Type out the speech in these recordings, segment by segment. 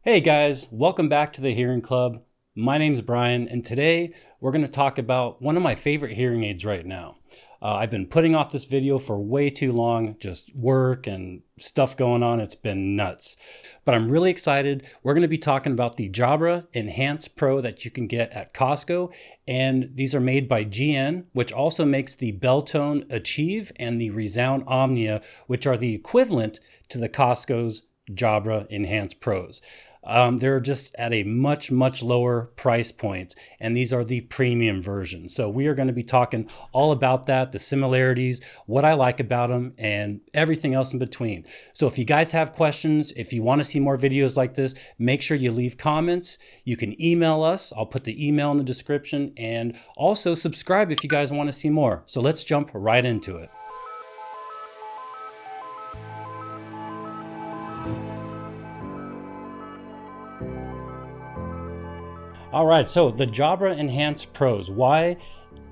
Hey guys, welcome back to the Hearing Club. My name's Brian, and today we're going to talk about one of my favorite hearing aids right now. I've been putting off this video for way too long, just work and stuff going on. It's been nuts. But I'm really excited. We're going to be talking about the Jabra Pro that you can get at Costco. And these are made by GN, which also makes the Beltone Achieve and the Resound Omnia, which are the equivalent to the Costco's Jabra Pros. They're just at a much lower price point, and these are the premium versions. So we are going to be talking all about that, the similarities, what I like about them, and everything else in between. So if you guys have questions, if you want to see more videos like this, make sure you leave comments. You can email us. I'll put the email in the description, and also subscribe if you guys want to see more. So let's jump right into it. All right, so the Jabra Pros. Why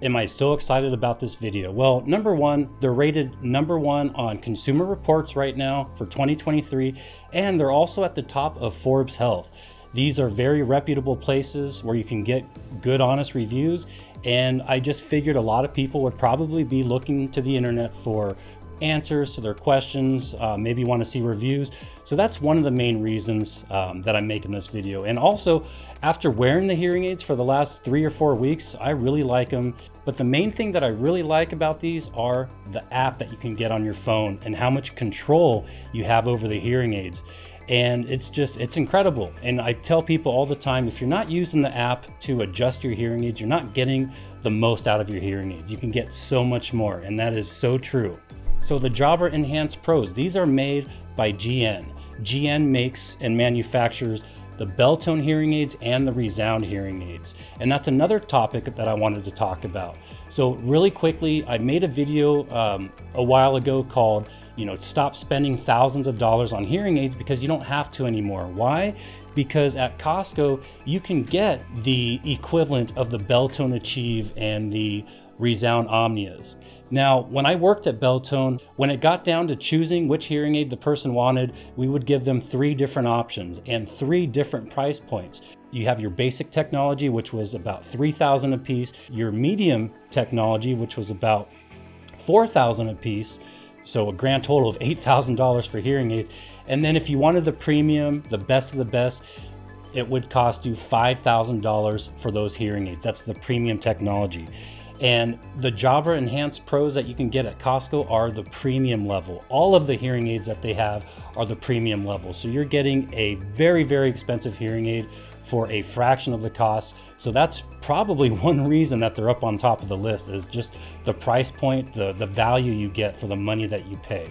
am I so excited about this video? Well, number one, they're rated number one on Consumer Reports right now for 2023, and they're also at the top of Forbes Health. These are very reputable places where you can get good, honest reviews, and I just figured a lot of people would probably be looking to the internet for answers to their questions, maybe want to see reviews. So that's one of the main reasons that I'm making this video. And also, after wearing the hearing aids for the last 3 or 4 weeks, I really like them. But the main thing that I really like about these are the app that you can get on your phone and how much control you have over the hearing aids. And it's incredible. And I tell people all the time, if you're not using the app to adjust your hearing aids, you're not getting the most out of your hearing aids. You can get so much more, and that is so true. So the Jabra Pros, these are made by GN. GN makes and manufactures the Beltone hearing aids and the Resound hearing aids. And that's another topic that I wanted to talk about. So really quickly, I made a video a while ago called, stop spending thousands of dollars on hearing aids because you don't have to anymore. Why? Because at Costco, you can get the equivalent of the Beltone Achieve and the Resound Omnias. Now, when I worked at Beltone, when it got down to choosing which hearing aid the person wanted, we would give them 3 different options and 3 different price points. You have your basic technology, which was about $3,000 a piece, your medium technology, which was about $4,000 a piece, so a grand total of $8,000 for hearing aids. And then if you wanted the premium, the best of the best, it would cost you $5,000 for those hearing aids. That's the premium technology. And the Jabra Pros that you can get at Costco are the premium level. All of the hearing aids that they have are the premium level. So you're getting a very expensive hearing aid for a fraction of the cost. So that's probably one reason that they're up on top of the list, is just the price point, the value you get for the money that you pay.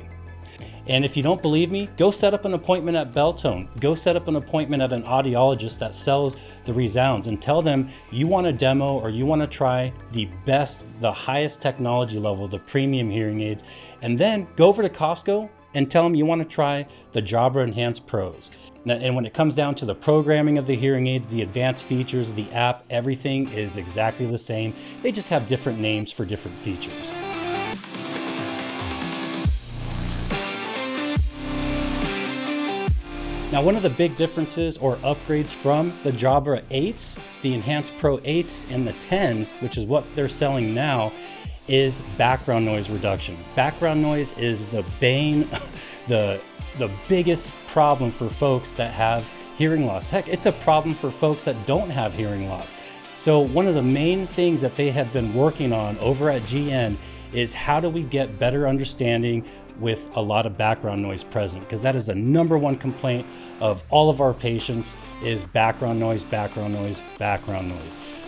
And if you don't believe me, go set up an appointment at Beltone. Go set up an appointment at an audiologist that sells the Resounds and tell them you want a demo or you want to try the best, the highest technology level, the premium hearing aids. And then go over to Costco and tell them you want to try the Jabra Pros. And when it comes down to the programming of the hearing aids, the advanced features, the app, everything is exactly the same. They just have different names for different features. Now, one of the big differences or upgrades from the Jabra 8s, the Enhanced Pro 8s and the 10s, which is what they're selling now, is background noise reduction. Background noise is the bane, the biggest problem for folks that have hearing loss. Heck, it's a problem for folks that don't have hearing loss. So one of the main things that they have been working on over at GN is how do we get better understanding with a lot of background noise present, because that is the number one complaint of all of our patients is background noise.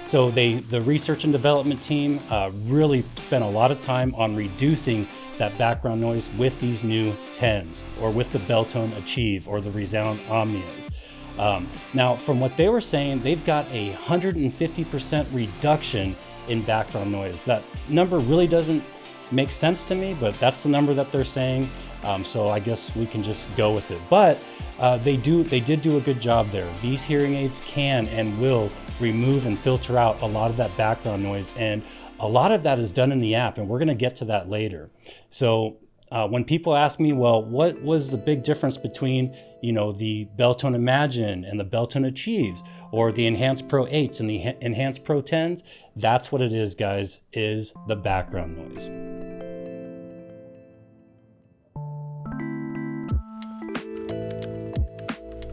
So the research and development team really spent a lot of time on reducing that background noise with these new 10s or with the Beltone Achieve or the Resound Omnias. Now, from what they were saying, they've got a 150% reduction in background noise. That number really doesn't make sense to me, but that's the number that they're saying. So I guess we can just go with it. But they did do a good job there. These hearing aids can and will remove and filter out a lot of that background noise, and a lot of that is done in the app, and we're going to get to that later. So when people ask me, well, what was the big difference between, the Beltone Imagine and the Beltone Achieves, or the Enhanced Pro 8s and the Enhanced Pro 10s? That's what it is, guys, is the background noise.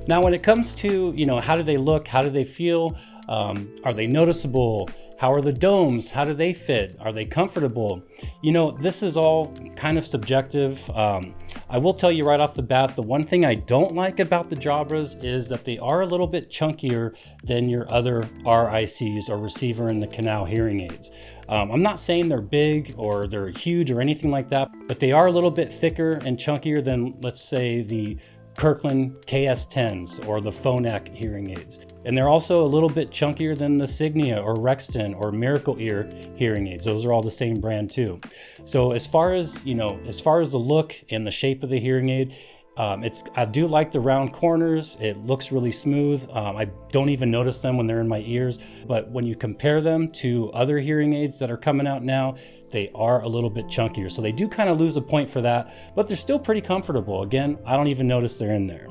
Now, when it comes to, how do they look? How do they feel? Are they noticeable? How are the domes? How do they fit? Are they comfortable? This is all kind of subjective. I will tell you right off the bat, the one thing I don't like about the Jabras is that they are a little bit chunkier than your other RICs, or receiver in the canal hearing aids. I'm not saying they're big or they're huge or anything like that, but they are a little bit thicker and chunkier than, let's say, the Kirkland KS10s or the Phonak hearing aids. And they're also a little bit chunkier than the Signia or Rexton or Miracle Ear hearing aids. Those are all the same brand too. So as far as the look and the shape of the hearing aid, I do like the round corners. It looks really smooth. I don't even notice them when they're in my ears. But when you compare them to other hearing aids that are coming out now, they are a little bit chunkier. So they do kind of lose a point for that, but they're still pretty comfortable. Again, I don't even notice they're in there.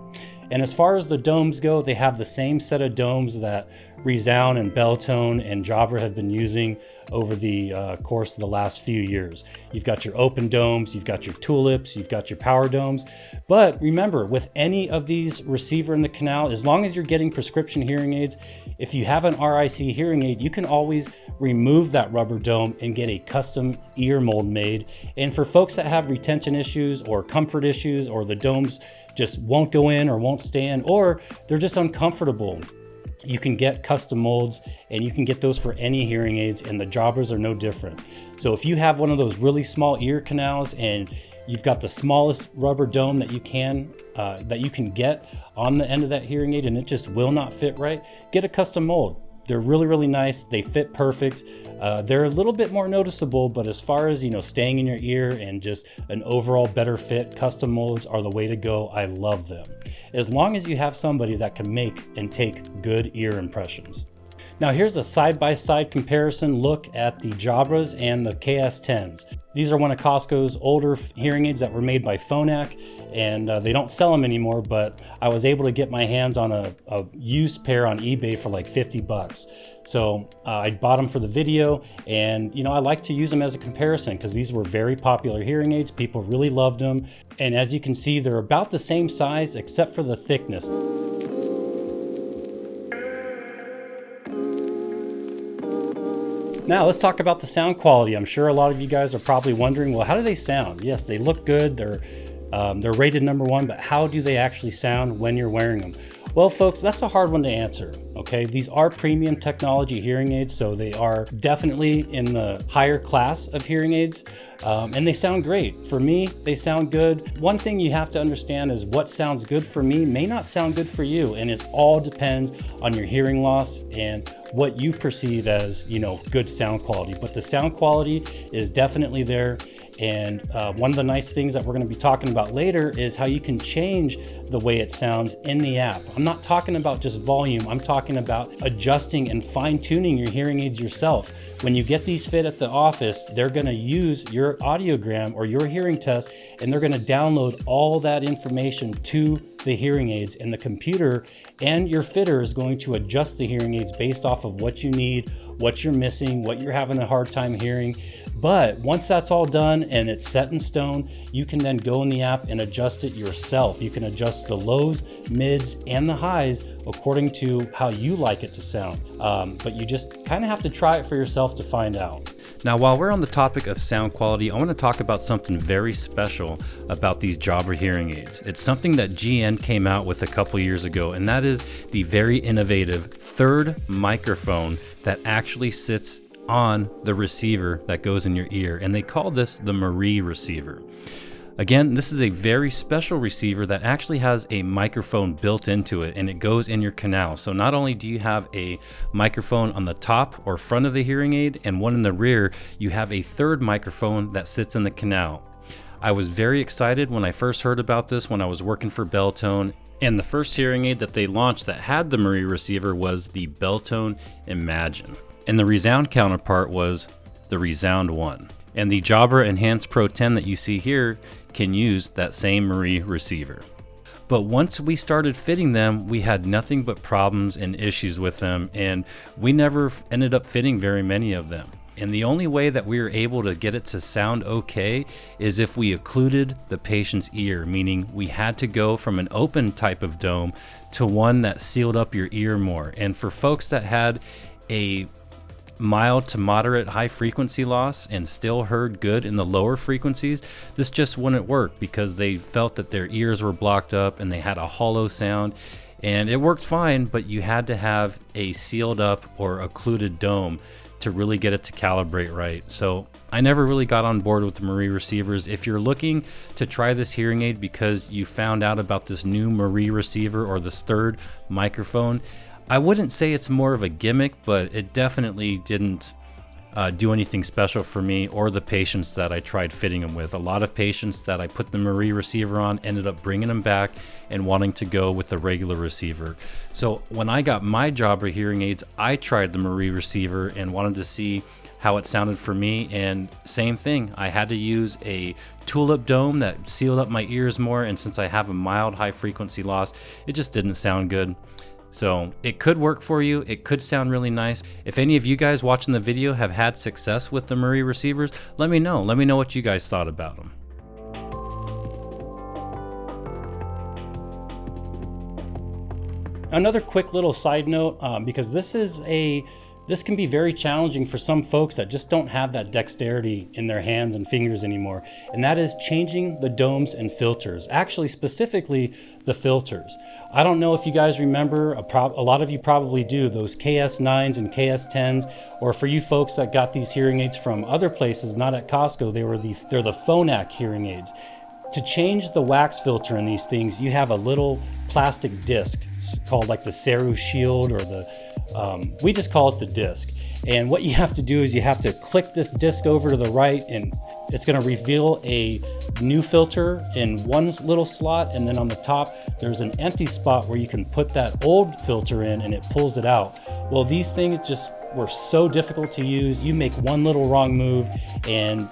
And as far as the domes go, they have the same set of domes that Resound and Beltone and Jabra have been using over the course of the last few years. You've got your open domes, you've got your tulips, you've got your power domes. But remember, with any of these receiver in the canal, as long as you're getting prescription hearing aids, if you have an RIC hearing aid, you can always remove that rubber dome and get a custom ear mold made. And for folks that have retention issues or comfort issues, or the domes just won't go in or won't stay in, or they're just uncomfortable, you can get custom molds, and you can get those for any hearing aids, and the Jabras are no different. So if you have one of those really small ear canals and you've got the smallest rubber dome that you can get on the end of that hearing aid and it just will not fit right, get a custom mold. They're really, really nice. They fit perfect. They're a little bit more noticeable, but as far as, staying in your ear and just an overall better fit, custom molds are the way to go. I love them. As long as you have somebody that can make and take good ear impressions. Now here's a side-by-side comparison look at the Jabras and the KS10s. These are one of Costco's older hearing aids that were made by Phonak, and they don't sell them anymore, but I was able to get my hands on a used pair on eBay for like 50 bucks. So I bought them for the video, and I like to use them as a comparison because these were very popular hearing aids. People really loved them. And as you can see, they're about the same size except for the thickness. Now let's talk about the sound quality. I'm sure a lot of you guys are probably wondering, well, how do they sound? Yes, they look good. They're rated #1, but how do they actually sound when you're wearing them? Well, folks, that's a hard one to answer, okay? These are premium technology hearing aids, so they are definitely in the higher class of hearing aids, and they sound great. For me, they sound good. One thing you have to understand is what sounds good for me may not sound good for you, and it all depends on your hearing loss and what you perceive as, good sound quality. But the sound quality is definitely there. And one of the nice things that we're going to be talking about later is how you can change the way it sounds in the app. I'm not talking about just volume. I'm talking about adjusting and fine-tuning your hearing aids yourself. When you get these fit at the office, they're going to use your audiogram or your hearing test, and they're going to download all that information to the hearing aids, and the computer and your fitter is going to adjust the hearing aids based off of what you need, what you're missing, what you're having a hard time hearing. But once that's all done and it's set in stone, you can then go in the app and adjust it yourself. You can adjust the lows, mids, and the highs according to how you like it to sound. But you just kind of have to try it for yourself to find out. Now, while we're on the topic of sound quality, I want to talk about something very special about these Jabra hearing aids. It's something that GN came out with a couple years ago, and that is the very innovative third microphone that actually sits on the receiver that goes in your ear, and they call this the Marie receiver. Again, this is a very special receiver that actually has a microphone built into it, and it goes in your canal. So not only do you have a microphone on the top or front of the hearing aid and one in the rear, you have a third microphone that sits in the canal. I was very excited when I first heard about this when I was working for Beltone, and the first hearing aid that they launched that had the Marie receiver was the Beltone Imagine. And the Resound counterpart was the Resound 1. And the Jabra Enhanced Pro 10 that you see here can use that same Marie receiver. But once we started fitting them, we had nothing but problems and issues with them, and we never ended up fitting very many of them. And the only way that we were able to get it to sound okay is if we occluded the patient's ear, meaning we had to go from an open type of dome to one that sealed up your ear more. And for folks that had a mild to moderate high frequency loss and still heard good in the lower frequencies, this just wouldn't work because they felt that their ears were blocked up and they had a hollow sound. And it worked fine, but you had to have a sealed up or occluded dome to really get it to calibrate right. So I never really got on board with the Marie receivers. If you're looking to try this hearing aid because you found out about this new Marie receiver or this third microphone, I wouldn't say it's more of a gimmick, but it definitely didn't do anything special for me or the patients that I tried fitting them with. A lot of patients that I put the Marie receiver on ended up bringing them back and wanting to go with the regular receiver. So when I got my Jabra hearing aids, I tried the Marie receiver and wanted to see how it sounded for me, and same thing. I had to use a tulip dome that sealed up my ears more, and since I have a mild high frequency loss, it just didn't sound good. So it could work for you. It could sound really nice. If any of you guys watching the video have had success with the Marie receivers, let me know. Let me know what you guys thought about them. Another quick little side note, because this can be very challenging for some folks that just don't have that dexterity in their hands and fingers anymore, and that is changing the domes and filters, actually specifically the filters. I don't know if you guys remember, a lot of you probably do, those KS9s and KS10s, or for you folks that got these hearing aids from other places, not at Costco, they're the Phonak hearing aids. To change the wax filter in these things, you have a little plastic disc called like the Ceru Shield, or we just call it the disc. And what you have to do is you have to click this disc over to the right, and it's going to reveal a new filter in one little slot, and then on the top there's an empty spot where you can put that old filter in and it pulls it out. Well, these things just were so difficult to use. You make one little wrong move and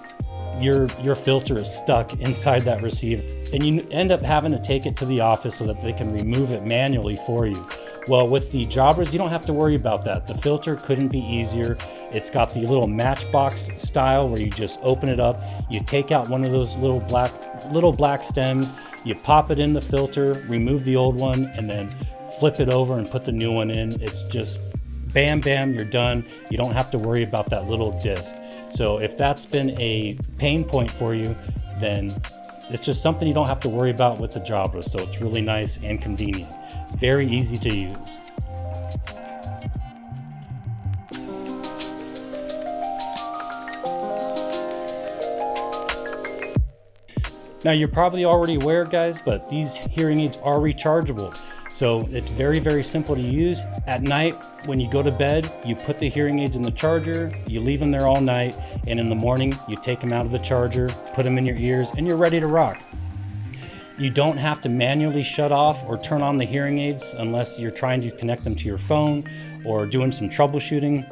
your filter is stuck inside that receiver, and you end up having to take it to the office so that they can remove it manually for you. Well, with the Jabras, you don't have to worry about that. The filter couldn't be easier. It's got the little matchbox style where you just open it up, you take out one of those little black stems, you pop it in the filter, remove the old one, and then flip it over and put the new one in. It's just bam, bam, you're done. You don't have to worry about that little disc. So if that's been a pain point for you, then it's just something you don't have to worry about with the Jabra. So it's really nice and convenient. Very easy to use. Now you're probably already aware, guys, but these hearing aids are rechargeable. So it's very, very simple to use. At night, when you go to bed, you put the hearing aids in the charger, you leave them there all night, and in the morning, you take them out of the charger, put them in your ears, and you're ready to rock. You don't have to manually shut off or turn on the hearing aids unless you're trying to connect them to your phone or doing some troubleshooting.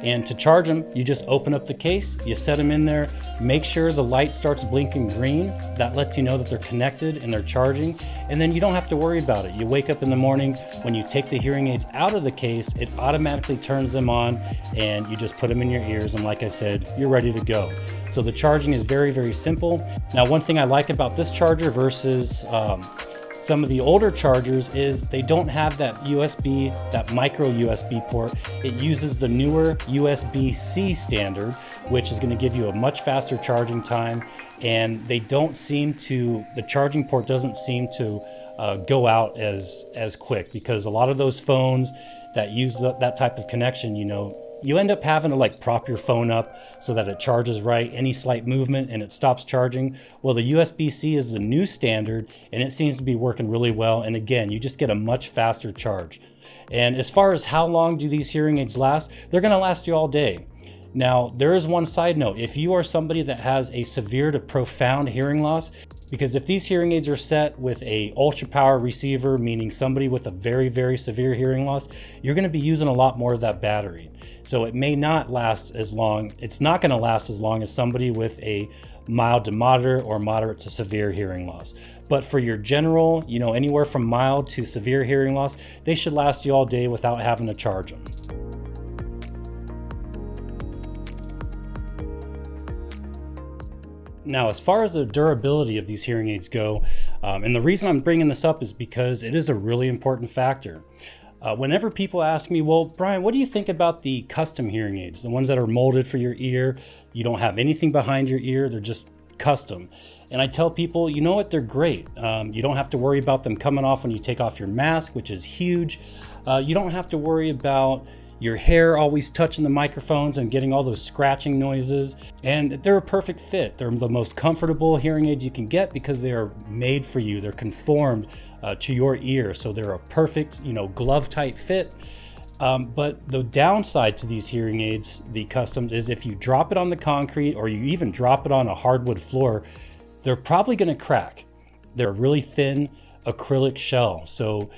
And to charge them, you just open up the case, you set them in there, make sure the light starts blinking green. That lets you know that they're connected and they're charging. And then you don't have to worry about it. You wake up in the morning, when you take the hearing aids out of the case, it automatically turns them on and you just put them in your ears. And like I said, you're ready to go. So the charging is very, very simple. Now, one thing I like about this charger versus some of the older chargers is they don't have that USB, that micro USB port. It uses the newer USB-C standard, which is going to give you a much faster charging time. And they don't seem to, the charging port doesn't seem to go out as quick, because a lot of those phones that use that type of connection, you end up having to like prop your phone up so that it charges right. Any slight movement and it stops charging. Well, the USB-C is the new standard and it seems to be working really well. And again, you just get a much faster charge. And as far as how long do these hearing aids last, they're going to last you all day. Now, there is one side note. If you are somebody that has a severe to profound hearing loss, Because if these hearing aids are set with a ultra power receiver, meaning somebody with a very, very severe hearing loss, you're going to be using a lot more of that battery. So it may not last as long. It's not going to last as long as somebody with a mild to moderate or moderate to severe hearing loss. But for your general, anywhere from mild to severe hearing loss, they should last you all day without having to charge them. Now, as far as the durability of these hearing aids go, and the reason I'm bringing this up is because it is a really important factor. Whenever people ask me, well, Brian, what do you think about the custom hearing aids? The ones that are molded for your ear, you don't have anything behind your ear, they're just custom. And I tell people, you know what, they're great. You don't have to worry about them coming off when you take off your mask, which is huge. You don't have to worry about your hair always touching the microphones and getting all those scratching noises. And they're a perfect fit. They're the most comfortable hearing aids you can get because they are made for you. They're conformed to your ear. So they're a perfect, glove tight fit. But the downside to these hearing aids, the customs, is if you drop it on the concrete or you even drop it on a hardwood floor, they're probably going to crack. They're a really thin acrylic shell. So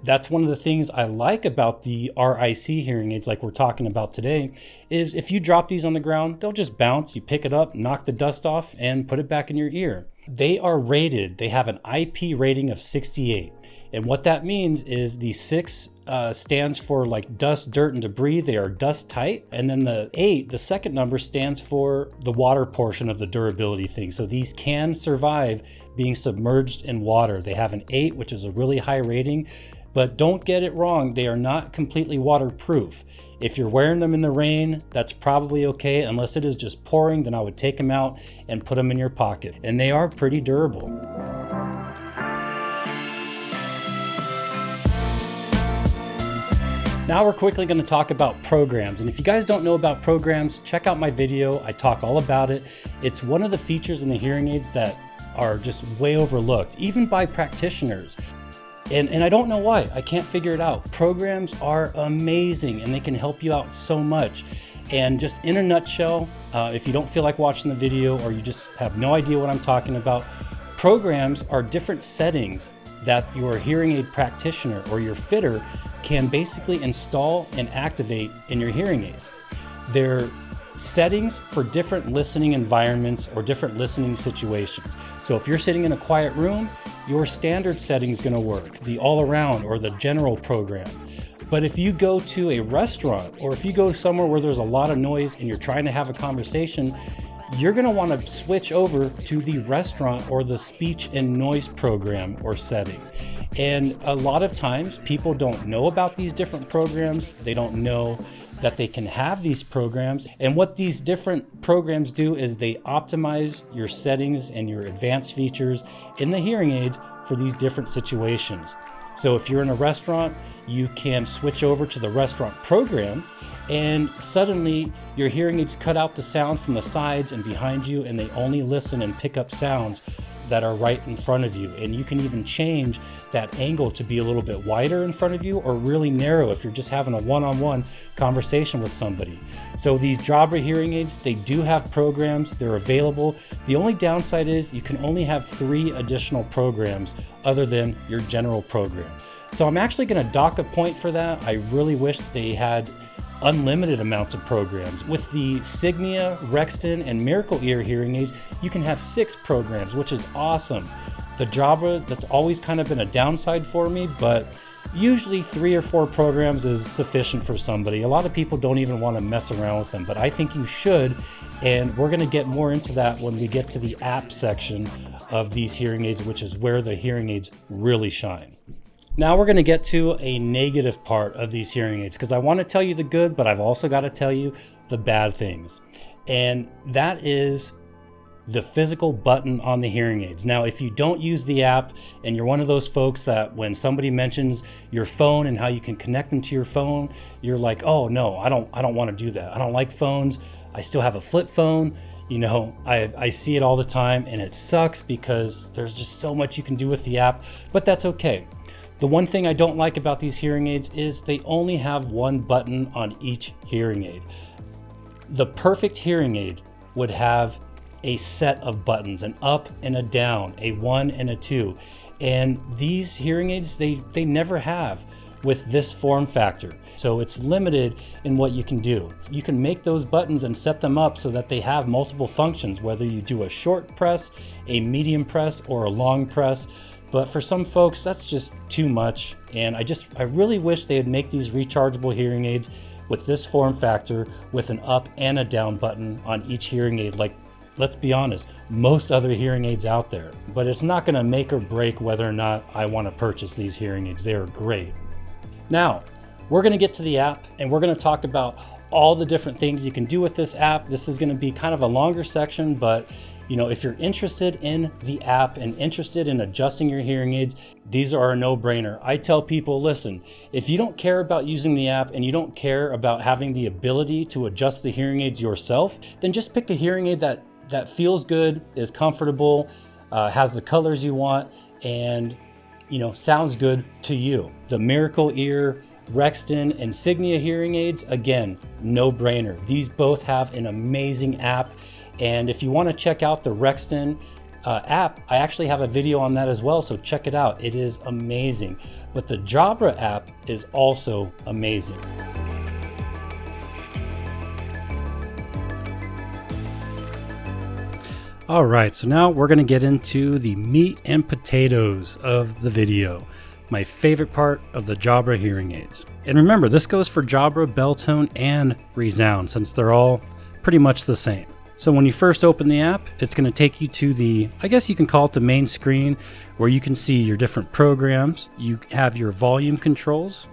that's one of the things I like about the RIC hearing aids like we're talking about today, is if you drop these on the ground, they'll just bounce. You pick it up, knock the dust off, and put it back in your ear. They are rated, they have an IP rating of 68. And what that means is the 6 stands for like dust, dirt, and debris. They are dust tight. And then the 8, the second number, stands for the water portion of the durability thing. So these can survive being submerged in water. They have an 8, which is a really high rating. But don't get it wrong, they are not completely waterproof. If you're wearing them in the rain, that's probably okay. Unless it is just pouring, then I would take them out and put them in your pocket. And they are pretty durable. Now we're quickly going to talk about programs. And if you guys don't know about programs, check out my video. I talk all about it. It's one of the features in the hearing aids that are just way overlooked, even by practitioners. And I don't know why. I can't figure it out. Programs are amazing and they can help you out so much. And just in a nutshell, if you don't feel like watching the video or you just have no idea what I'm talking about, programs are different settings that your hearing aid practitioner or your fitter can basically install and activate in your hearing aids. They're settings for different listening environments or different listening situations. So if you're sitting in a quiet room, your standard setting is going to work, the all around or the general program. But if you go to a restaurant or if you go somewhere where there's a lot of noise and you're trying to have a conversation, you're going to want to switch over to the restaurant or the speech and noise program or setting. And a lot of times people don't know about these different programs. They don't know that they can have these programs. And what these different programs do is they optimize your settings and your advanced features in the hearing aids for these different situations. So if you're in a restaurant, you can switch over to the restaurant program and suddenly your hearing aids cut out the sound from the sides and behind you, and they only listen and pick up sounds that are right in front of you. And you can even change that angle to be a little bit wider in front of you or really narrow if you're just having a one-on-one conversation with somebody. So these Jabra hearing aids, they do have programs, they're available. The only downside is you can only have 3 additional programs other than your general program. So I'm actually gonna dock a point for that. I really wish they had unlimited amounts of programs. With the Signia, Rexton, and Miracle Ear hearing aids, you can have 6 programs, which is awesome. The Jabra, that's always kind of been a downside for me, but usually 3 or 4 programs is sufficient for somebody. A lot of people don't even want to mess around with them, but I think you should, and we're going to get more into that when we get to the app section of these hearing aids, which is where the hearing aids really shine. Now we're going to get to a negative part of these hearing aids, because I want to tell you the good, but I've also got to tell you the bad things. And that is the physical button on the hearing aids. Now, if you don't use the app and you're one of those folks that when somebody mentions your phone and how you can connect them to your phone, you're like, oh no, I don't want to do that. I don't like phones. I still have a flip phone. You know, I see it all the time and it sucks because there's just so much you can do with the app, but that's okay. The one thing I don't like about these hearing aids is they only have 1 button on each hearing aid. The perfect hearing aid would have a set of buttons, an up and a down, a 1 and a 2. And these hearing aids, they never have with this form factor. So it's limited in what you can do. You can make those buttons and set them up so that they have multiple functions, whether you do a short press, a medium press, or a long press. But for some folks, that's just too much. And I really wish they would make these rechargeable hearing aids with this form factor with an up and a down button on each hearing aid, like, let's be honest, most other hearing aids out there. But it's not gonna make or break whether or not I wanna purchase these hearing aids. They are great. Now, we're gonna get to the app and we're gonna talk about all the different things you can do with this app. This is gonna be kind of a longer section, but if you're interested in the app and interested in adjusting your hearing aids, these are a no-brainer. I tell people, listen, if you don't care about using the app and you don't care about having the ability to adjust the hearing aids yourself, then just pick a hearing aid that feels good, is comfortable, has the colors you want, and sounds good to you. The Miracle Ear, Rexton, Insignia hearing aids, again, no brainer. These both have an amazing app. And if you want to check out the Rexton app, I actually have a video on that as well. So check it out. It is amazing. But the Jabra app is also amazing. All right, so now we're going to get into the meat and potatoes of the video. My favorite part of the Jabra hearing aids. And remember, this goes for Jabra, Belltone, and Resound, since they're all pretty much the same. So when you first open the app, it's going to take you to the, I guess you can call it the main screen, where you can see your different programs. You have your volume controls.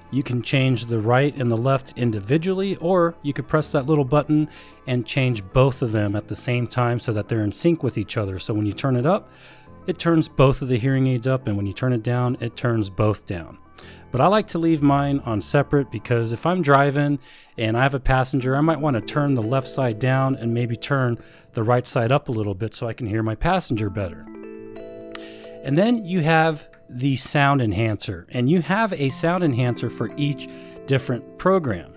You can change the right and the left individually, or you could press that little button and change both of them at the same time so that they're in sync with each other. So when you turn it up, it turns both of the hearing aids up, and when you turn it down, it turns both down. But I like to leave mine on separate because if I'm driving and I have a passenger, I might want to turn the left side down and maybe turn the right side up a little bit so I can hear my passenger better. And then you have the sound enhancer, and you have a sound enhancer for each different program.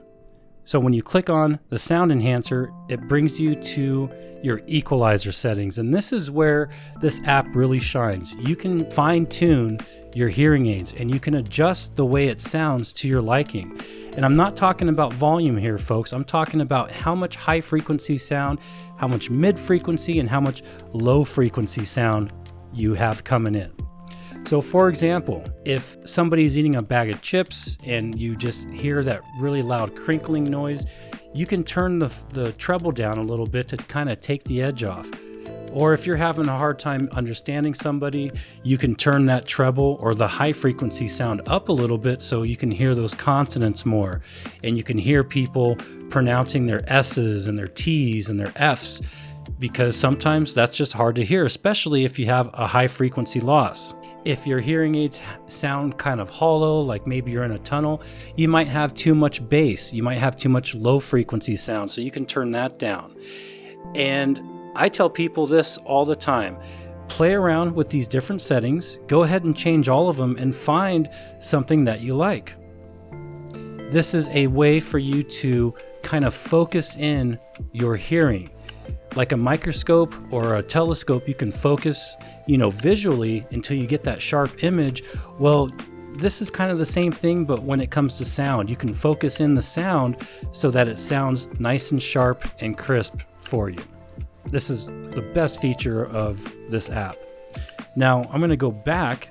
So when you click on the sound enhancer, it brings you to your equalizer settings. And this is where this app really shines. You can fine tune your hearing aids and you can adjust the way it sounds to your liking. And I'm not talking about volume here, folks. I'm talking about how much high frequency sound, how much mid frequency, and how much low frequency sound you have coming in. So for example, if somebody's eating a bag of chips and you just hear that really loud crinkling noise, you can turn the treble down a little bit to kind of take the edge off. Or if you're having a hard time understanding somebody, you can turn that treble or the high frequency sound up a little bit so you can hear those consonants more. And you can hear people pronouncing their S's and their T's and their F's, because sometimes that's just hard to hear, especially if you have a high frequency loss. If your hearing aids sound kind of hollow, like maybe you're in a tunnel, you might have too much bass. You might have too much low frequency sound, so you can turn that down. And I tell people this all the time. Play around with these different settings, go ahead and change all of them and find something that you like. This is a way for you to kind of focus in your hearing. Like a microscope or a telescope, you can focus, visually until you get that sharp image. Well, this is kind of the same thing, but when it comes to sound, you can focus in the sound so that it sounds nice and sharp and crisp for you. This is the best feature of this app. Now, I'm going to go back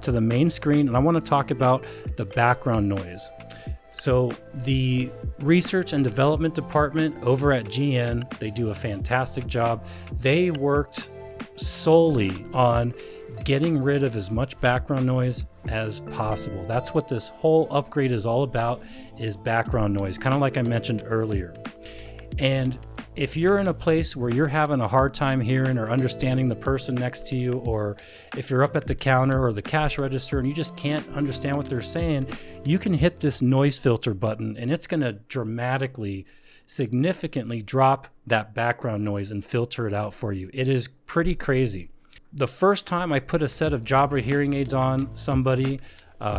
to the main screen and I want to talk about the background noise. So the research and development department over at GN, they do a fantastic job. They worked solely on getting rid of as much background noise as possible. That's what this whole upgrade is all about, is background noise, kind of like I mentioned earlier. And if you're in a place where you're having a hard time hearing or understanding the person next to you, or if you're up at the counter or the cash register and you just can't understand what they're saying, you can hit this noise filter button and it's going to dramatically, significantly drop that background noise and filter it out for you. It is pretty crazy. The first time I put a set of Jabra hearing aids on somebody,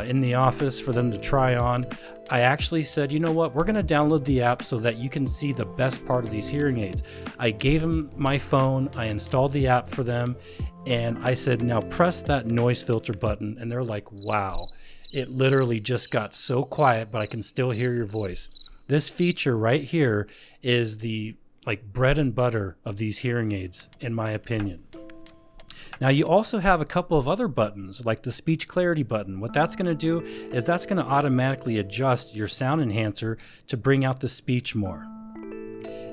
in the office for them to try on. I actually said, you know what, we're going to download the app so that you can see the best part of these hearing aids. I gave them my phone, I installed the app for them, and I said, now press that noise filter button. And they're like, wow, it literally just got so quiet, but I can still hear your voice. This feature right here is the bread and butter of these hearing aids, in my opinion. Now you also have a couple of other buttons, like the speech clarity button. What that's going to do is that's going to automatically adjust your sound enhancer to bring out the speech more.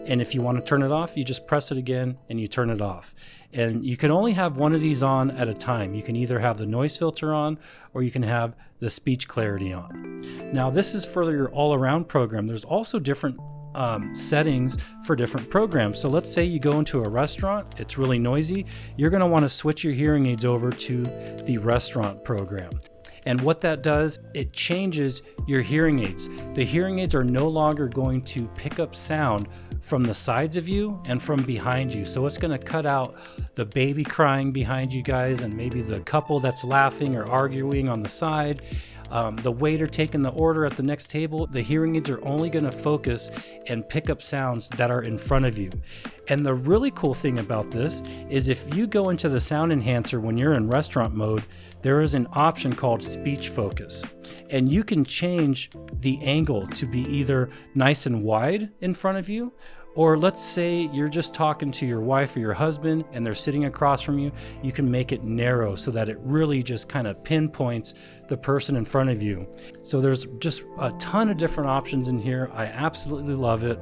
And if you want to turn it off, you just press it again and you turn it off. And you can only have one of these on at a time. You can either have the noise filter on or you can have the speech clarity on. Now this is for your all-around program. There's also different settings for different programs. So let's say you go into a restaurant, it's really noisy. You're going to want to switch your hearing aids over to the restaurant program. And what that does, it changes your hearing aids. The hearing aids are no longer going to pick up sound from the sides of you and from behind you. So it's going to cut out the baby crying behind you guys and maybe the couple that's laughing or arguing on the side. The waiter taking the order at the next table. The hearing aids are only going to focus and pick up sounds that are in front of you. And the really cool thing about this is if you go into the sound enhancer when you're in restaurant mode, there is an option called speech focus. And you can change the angle to be either nice and wide in front of you, or let's say you're just talking to your wife or your husband and they're sitting across from you, you can make it narrow so that it really just kind of pinpoints the person in front of you. So there's just a ton of different options in here. I absolutely love it.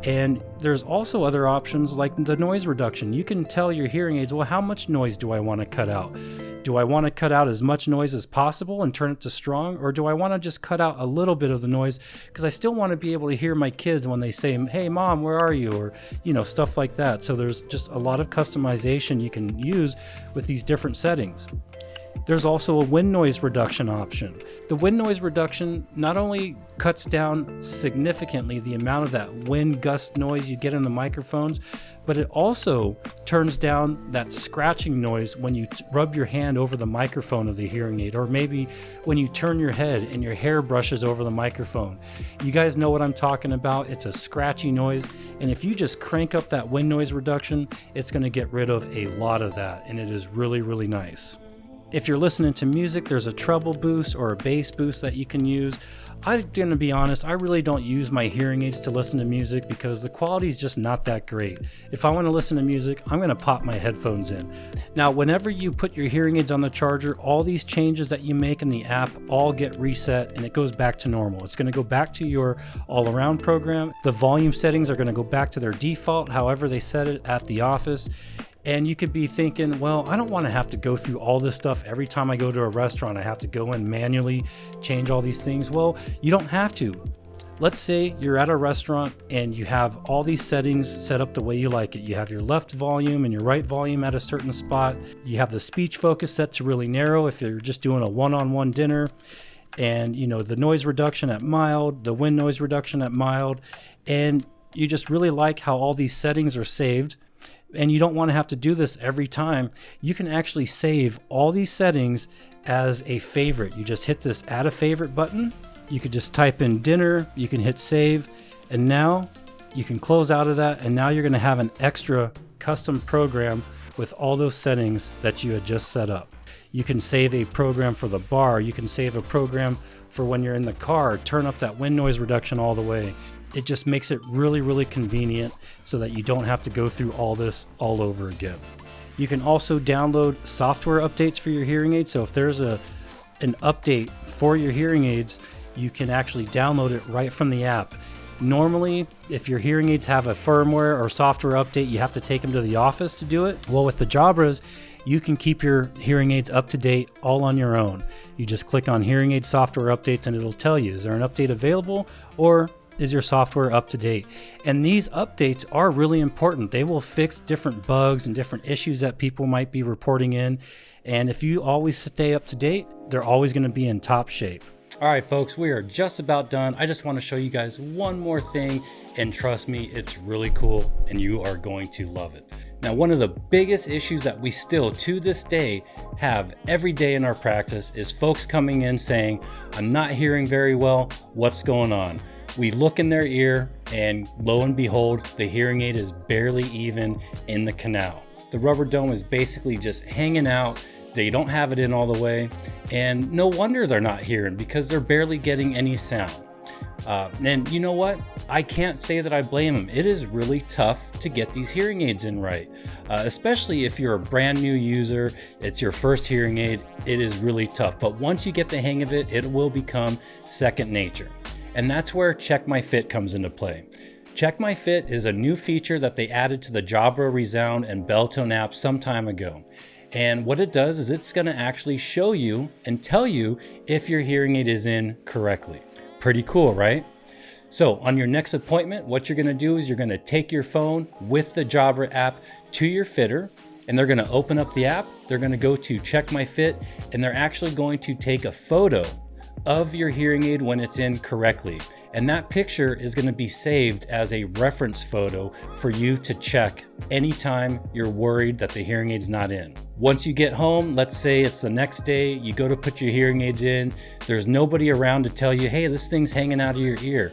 And there's also other options like the noise reduction. You can tell your hearing aids, well, how much noise do I want to cut out? Do I want to cut out as much noise as possible and turn it to strong? Or do I want to just cut out a little bit of the noise because I still want to be able to hear my kids when they say, hey, Mom, where are you? Or, stuff like that. So there's just a lot of customization you can use with these different settings. There's also a wind noise reduction option. The wind noise reduction not only cuts down significantly the amount of that wind gust noise you get in the microphones, but it also turns down that scratching noise when you rub your hand over the microphone of the hearing aid, or maybe when you turn your head and your hair brushes over the microphone. You guys know what I'm talking about. It's a scratchy noise, and if you just crank up that wind noise reduction, it's going to get rid of a lot of that, and it is really, really nice. If you're listening to music, there's a treble boost or a bass boost that you can use. I'm going to be honest, I really don't use my hearing aids to listen to music because the quality is just not that great. If I want to listen to music, I'm going to pop my headphones in. Now, whenever you put your hearing aids on the charger, all these changes that you make in the app all get reset and it goes back to normal. It's going to go back to your all-around program. The volume settings are going to go back to their default, however they set it at the office. And you could be thinking, well, I don't want to have to go through all this stuff every time I go to a restaurant. I have to go in manually, change all these things. Well, you don't have to. Let's say you're at a restaurant and you have all these settings set up the way you like it. You have your left volume and your right volume at a certain spot. You have the speech focus set to really narrow if you're just doing a one-on-one dinner. And, the noise reduction at mild, the wind noise reduction at mild. And you just really like how all these settings are saved. And you don't want to have to do this every time. You can actually save all these settings as a favorite. You just hit this add a favorite button. You could just type in dinner, you can hit save, and now you can close out of that. And now you're going to have an extra custom program with all those settings that you had just set up. You can save a program for the bar. You can save a program for when you're in the car, turn up that wind noise reduction all the way. It just makes it really, really convenient so that you don't have to go through all this all over again. You can also download software updates for your hearing aids. So if there's an update for your hearing aids, you can actually download it right from the app. Normally, if your hearing aids have a firmware or software update, you have to take them to the office to do it. Well, with the Jabras, you can keep your hearing aids up to date all on your own. You just click on hearing aid software updates and it'll tell you, is there an update available or is your software up to date? And these updates are really important. They will fix different bugs and different issues that people might be reporting in. And if you always stay up to date, they're always going to be in top shape. All right, folks, we are just about done. I just want to show you guys one more thing, and trust me, it's really cool and you are going to love it. Now, one of the biggest issues that we still to this day have every day in our practice is folks coming in saying, I'm not hearing very well, what's going on? We look in their ear and lo and behold, the hearing aid is barely even in the canal. The rubber dome is basically just hanging out. They don't have it in all the way, and no wonder they're not hearing because they're barely getting any sound. And you know what? I can't say that I blame them. It is really tough to get these hearing aids in right, especially if you're a brand new user, it's your first hearing aid, it is really tough. But once you get the hang of it, it will become second nature. And that's where Check My Fit comes into play. Check My Fit is a new feature that they added to the Jabra Resound and Belltone apps some time ago. And what it does is it's going to actually show you and tell you if your hearing aid is in correctly. Pretty cool, right? So on your next appointment, what you're going to do is you're going to take your phone with the Jabra app to your fitter, and they're going to open up the app. They're going to go to Check My Fit, and they're actually going to take a photo of your hearing aid when it's in correctly. And that picture is going to be saved as a reference photo for you to check anytime you're worried that the hearing aid's not in. Once you get home, let's say it's the next day, you go to put your hearing aids in, there's nobody around to tell you, hey, this thing's hanging out of your ear.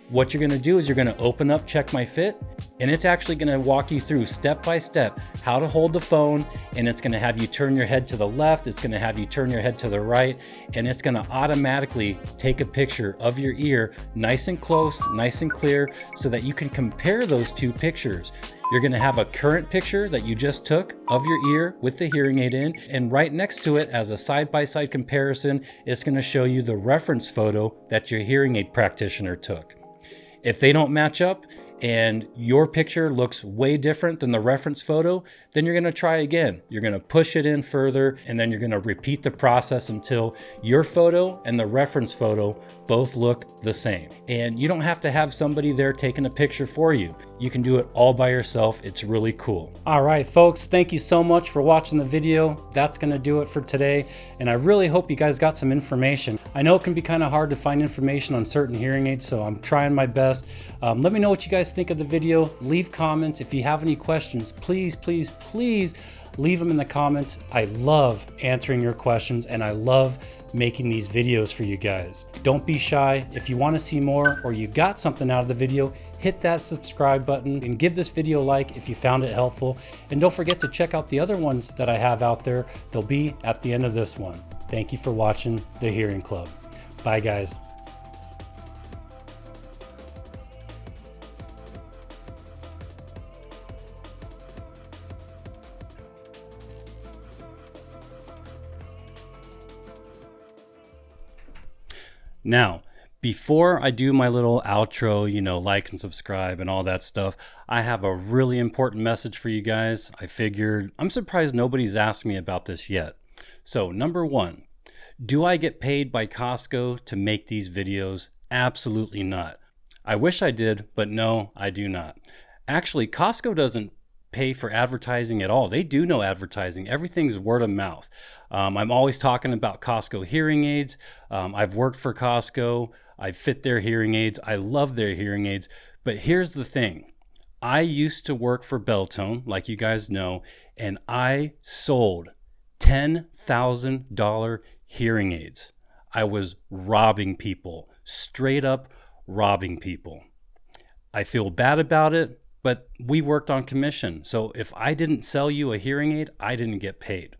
What you're going to do is you're going to open up Check My Fit, and it's actually going to walk you through step by step how to hold the phone, and it's going to have you turn your head to the left, it's going to have you turn your head to the right, and it's going to automatically take a picture of your ear nice and close, nice and clear, so that you can compare those two pictures. You're going to have a current picture that you just took of your ear with the hearing aid in, and right next to it as a side-by-side comparison, it's going to show you the reference photo that your hearing aid practitioner took. If they don't match up and your picture looks way different than the reference photo, then you're going to try again. You're going to push it in further, and then you're going to repeat the process until your photo and the reference photo both look the same. And you don't have to have somebody there taking a picture for you. You can do it all by yourself. It's really cool. All right, folks, thank you so much for watching the video. That's going to do it for today. And I really hope you guys got some information. I know it can be kind of hard to find information on certain hearing aids, so I'm trying my best. Let me know what you guys think of the video. Leave comments. If you have any questions, please leave them in the comments. I love answering your questions, and I love making these videos for you guys. Don't be shy. If you want to see more or you got something out of the video, hit that subscribe button and give this video a like if you found it helpful. And don't forget to check out the other ones that I have out there. They'll be at the end of this one. Thank you for watching The Hearing Club. Bye, guys. Now, before I do my little outro, like and subscribe and all that stuff, I have a really important message for you guys. I'm surprised nobody's asked me about this yet. So, number one, do I get paid by Costco to make these videos? Absolutely not. I wish I did, but no, I do not. Actually, Costco doesn't pay for advertising at all. They do no advertising. Everything's word of mouth. I'm always talking about Costco hearing aids. I've worked for Costco. I fit their hearing aids. I love their hearing aids. But here's the thing. I used to work for Belltone, like you guys know, and I sold $10,000 hearing aids. I was robbing people, straight up robbing people. I feel bad about it, but we worked on commission. So if I didn't sell you a hearing aid, I didn't get paid.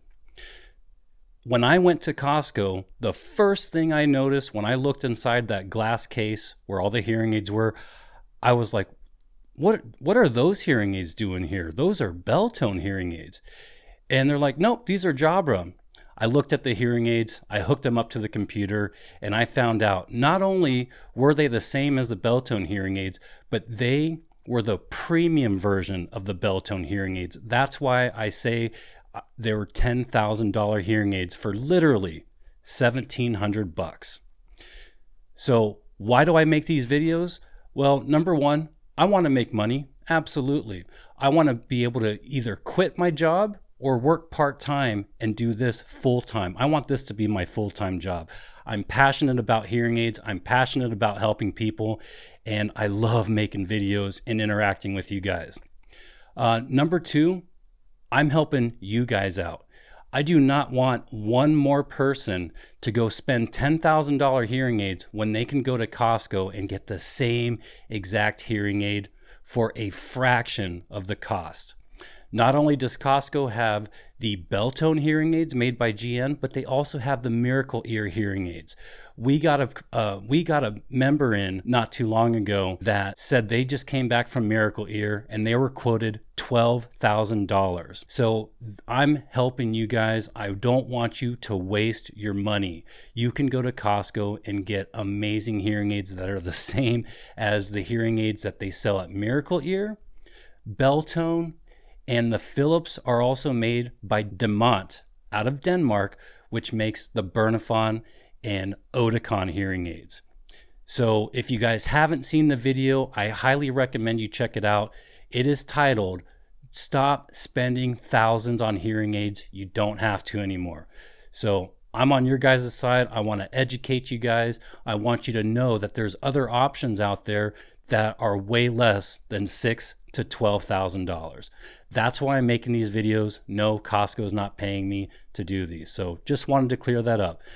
When I went to Costco, the first thing I noticed when I looked inside that glass case where all the hearing aids were, I was like, what are those hearing aids doing here? Those are Belltone hearing aids. And they're like, nope, these are Jabra. I looked at the hearing aids, I hooked them up to the computer, and I found out not only were they the same as the Belltone hearing aids, but they were the premium version of the Belltone hearing aids. That's why I say they were $10,000 hearing aids for literally $1,700. So why do I make these videos? Well, number one, I want to make money. Absolutely. I want to be able to either quit my job or work part-time and do this full-time. I want this to be my full-time job. I'm passionate about hearing aids. I'm passionate about helping people, and I love making videos and interacting with you guys. Number two, I'm helping you guys out. I do not want one more person to go spend $10,000 hearing aids when they can go to Costco and get the same exact hearing aid for a fraction of the cost. Not only does Costco have the Belltone hearing aids made by GN, but they also have the Miracle Ear hearing aids. We got a member in not too long ago that said they just came back from Miracle Ear and they were quoted $12,000. So I'm helping you guys. I don't want you to waste your money. You can go to Costco and get amazing hearing aids that are the same as the hearing aids that they sell at Miracle Ear, Belltone, and the Philips are also made by Demont out of Denmark, which makes the Bernafon and Oticon hearing aids. So if you guys haven't seen the video, I highly recommend you check it out. It is titled, "Stop Spending Thousands on Hearing Aids. You Don't Have to Anymore." So I'm on your guys' side. I want to educate you guys. I want you to know that there's other options out there that are way less than $6,000 to $12,000. That's why I'm making these videos. No, Costco is not paying me to do these. So just wanted to clear that up.